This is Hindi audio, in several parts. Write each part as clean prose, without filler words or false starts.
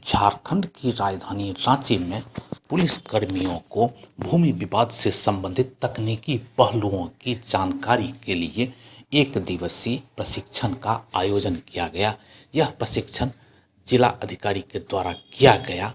झारखंड की राजधानी रांची में पुलिस कर्मियों को भूमि विवाद से संबंधित तकनीकी पहलुओं की जानकारी के लिए एक दिवसीय प्रशिक्षण का आयोजन किया गया। यह प्रशिक्षण जिला अधिकारी के द्वारा किया गया,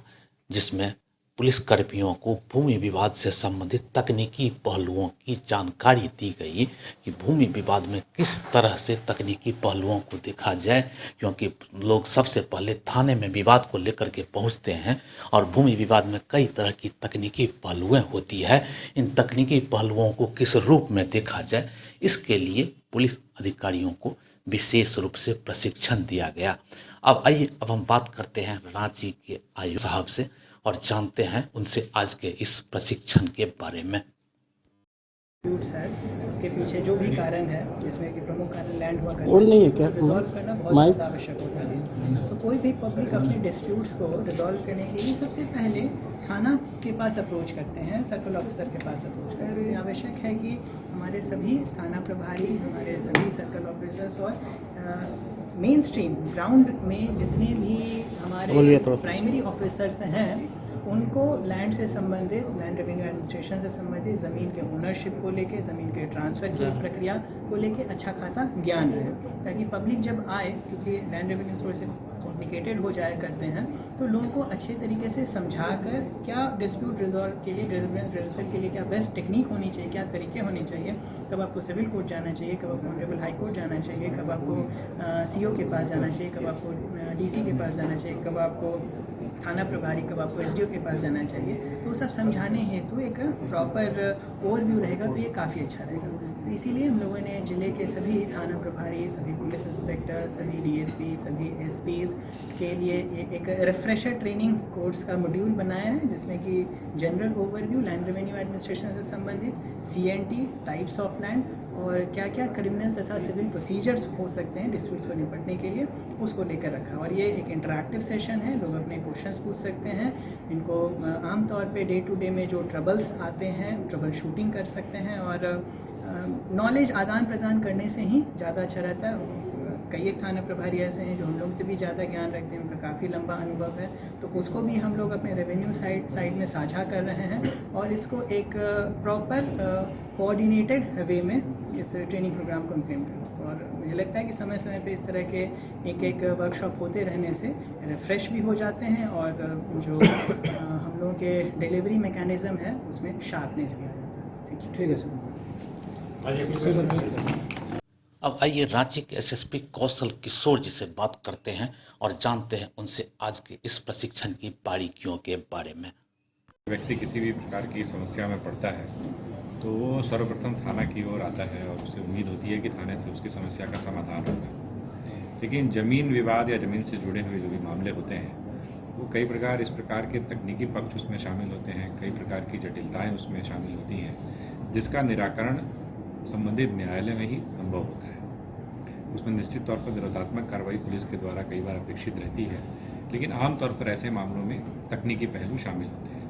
जिसमें पुलिस कर्मियों को भूमि विवाद से संबंधित तकनीकी पहलुओं की जानकारी दी गई कि भूमि विवाद में किस तरह से तकनीकी पहलुओं को देखा जाए, क्योंकि लोग सबसे पहले थाने में विवाद को लेकर के पहुंचते हैं और भूमि विवाद में कई तरह की तकनीकी पहलुएं होती है। इन तकनीकी पहलुओं को किस रूप में देखा जाए, इसके लिए पुलिस अधिकारियों को विशेष रूप से प्रशिक्षण दिया गया। अब आइए हम बात करते हैं रांची के आयुक्त साहब से और जानते हैं उनसे आज के इस प्रशिक्षण के बारे में। है उसके पीछे जो भी कारण है, जिसमें कि प्रमुख कारण लैंड हुआ रिजॉल्व करना बहुत ज़्यादा आवश्यक होता है। तो कोई भी पब्लिक अपने डिस्प्यूट्स को रिजॉल्व करने के लिए सबसे पहले थाना के पास अप्रोच करते हैं, सर्कल ऑफिसर के पास अप्रोच करते हैं। आवश्यक है कि हमारे सभी थाना प्रभारी, हमारे सभी सर्कल ऑफिसर्स और मेन स्ट्रीम ग्राउंड में जितने भी हमारे प्राइमरी ऑफिसर्स हैं, उनको लैंड से संबंधित, लैंड रेवेन्यू एडमिनिस्ट्रेशन से संबंधित, ज़मीन के ओनरशिप को लेके, ज़मीन के ट्रांसफ़र की प्रक्रिया को लेके अच्छा खासा ज्ञान रहे, ताकि पब्लिक जब आए, क्योंकि लैंड रेवेन्यू थोड़े से कॉम्प्लिकेटेड हो जाया करते हैं, तो लोगों को अच्छे तरीके से समझाकर क्या डिस्प्यूट रिजॉल्व के लिए, रिजल्ट के लिए क्या बेस्ट टेक्निक होनी चाहिए, क्या तरीके होने चाहिए, कब आपको सिविल कोर्ट जाना चाहिए, कब आपको ऑनरेबल हाई कोर्ट जाना चाहिए, कब आपको सीओ के पास जाना चाहिए, कब आपको डीसी के पास जाना चाहिए, कब आपको थाना प्रभारी, कब आपको एसडीओ के पास जाना चाहिए, तो सब समझाने हेतु एक प्रॉपर ओवरव्यू रहेगा, तो ये काफ़ी अच्छा रहेगा। तो इसीलिए हम लोगों ने जिले के सभी थाना प्रभारी, सभी पुलिस इंस्पेक्टर, सभी डीएसपी, सभी एसपीज़ के लिए एक रिफ्रेशर ट्रेनिंग कोर्स का मॉड्यूल बनाया है, जिसमें कि general overview land revenue administration से संबंधित, सीएनटी, टाइप्स ऑफ लैंड और क्या क्या क्रिमिनल तथा सिविल प्रोसीजर्स हो सकते हैं डिस्प्यूट्स को निपटने के लिए, उसको लेकर रखा। और ये एक इंटरैक्टिव सेशन है, लोग अपने क्वेश्चंस पूछ सकते हैं। इनको आमतौर पे डे टू डे में जो ट्रबल्स आते हैं, ट्रबल शूटिंग कर सकते हैं और नॉलेज आदान प्रदान करने से ही ज़्यादा अच्छा रहता है। कई एक थाना प्रभारी ऐसे हैं जो हम लोग से भी ज़्यादा ज्ञान रखते हैं, उनका काफ़ी लंबा अनुभव है, तो उसको भी हम लोग अपने रेवेन्यू साइड में साझा कर रहे हैं और इसको एक प्रॉपर कोऑर्डिनेटेड वे में इस ट्रेनिंग प्रोग्राम को इम्प्लीमेंट करें। और मुझे लगता है कि समय समय पे इस तरह के एक वर्कशॉप होते रहने से रिफ्रेश भी हो जाते हैं और जो हम लोगों के डिलीवरी मैकेनिज़्म है उसमें शार्पनेस भी आ जाता है। ठीक है सर। अब आइए रांची के एसएसपी कौशल किशोर जी से बात करते हैं और जानते हैं उनसे आज के इस प्रशिक्षण की बारीकियों के बारे में। व्यक्ति किसी भी प्रकार की समस्या में पड़ता है तो वो सर्वप्रथम थाना की ओर आता है और उससे उम्मीद होती है कि थाने से उसकी समस्या का समाधान होगा। लेकिन ज़मीन विवाद या ज़मीन से जुड़े हुए जो भी मामले होते हैं, वो कई प्रकार इस प्रकार के तकनीकी पक्ष उसमें शामिल होते हैं, कई प्रकार की जटिलताएँ उसमें शामिल होती हैं, जिसका निराकरण संबंधित न्यायालय में ही संभव होता है। उसमें निश्चित तौर पर निरोधात्मक कार्रवाई पुलिस के द्वारा कई बार अपेक्षित रहती है, लेकिन आमतौर पर ऐसे मामलों में तकनीकी पहलू शामिल होते हैं।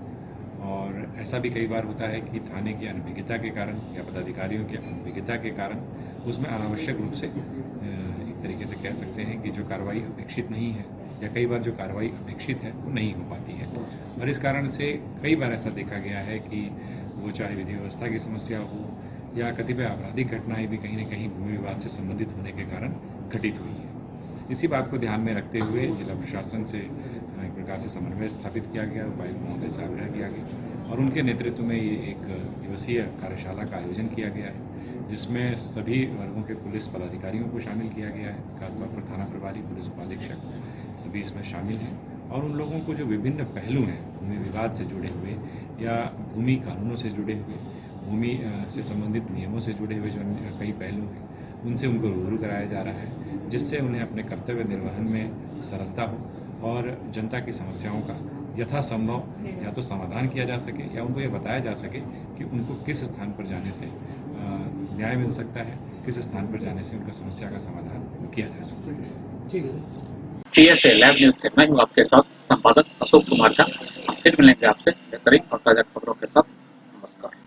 और ऐसा भी कई बार होता है कि थाने की अनभिज्ञता के कारण या पदाधिकारियों की अनभिज्ञता के कारण उसमें अनावश्यक रूप से एक तरीके से कह सकते हैं कि जो कार्रवाई अपेक्षित नहीं है या कई बार जो कार्रवाई अपेक्षित है वो नहीं हो पाती है। और इस कारण से कई बार ऐसा देखा गया है कि वो चाहे विधि व्यवस्था की समस्या हो या कतिपय आपराधिक घटनाएं भी कहीं न कहीं भूमि विवाद से संबंधित होने के कारण घटित हुई हैं। इसी बात को ध्यान में रखते हुए जिला प्रशासन से एक प्रकार से समन्वय स्थापित किया गया, उपायुक्त महोदय से आग्रह किया गया और उनके नेतृत्व में ये एक दिवसीय कार्यशाला का आयोजन किया गया है, जिसमें सभी वर्गों के पुलिस पदाधिकारियों को शामिल किया गया है। खासतौर पर थाना प्रभारी, पुलिस उपाधीक्षक सभी इसमें शामिल हैं और उन लोगों को जो विभिन्न पहलू हैं भूमि विवाद से जुड़े हुए या भूमि कानूनों से जुड़े हुए, भूमि से संबंधित नियमों से जुड़े हुए जो कई पहलू हैं, उनसे उनको रूबरू कराया जा रहा है, जिससे उन्हें अपने कर्तव्य निर्वहन में सरलता हो और जनता की समस्याओं का यथासंभव या तो समाधान किया जा सके या उनको ये बताया जा सके कि उनको किस स्थान पर जाने से न्याय मिल सकता है, किस स्थान पर जाने से उनका समस्या का समाधान किया जा सकता है। ठीक है सर। TSA लैब न्यूज़ से मैं हूँ आपके साथ संपादक अशोक कुमार झा। हम फिर मिलेंगे आपसे बेहतरीन और ताज़ा खबरों के साथ।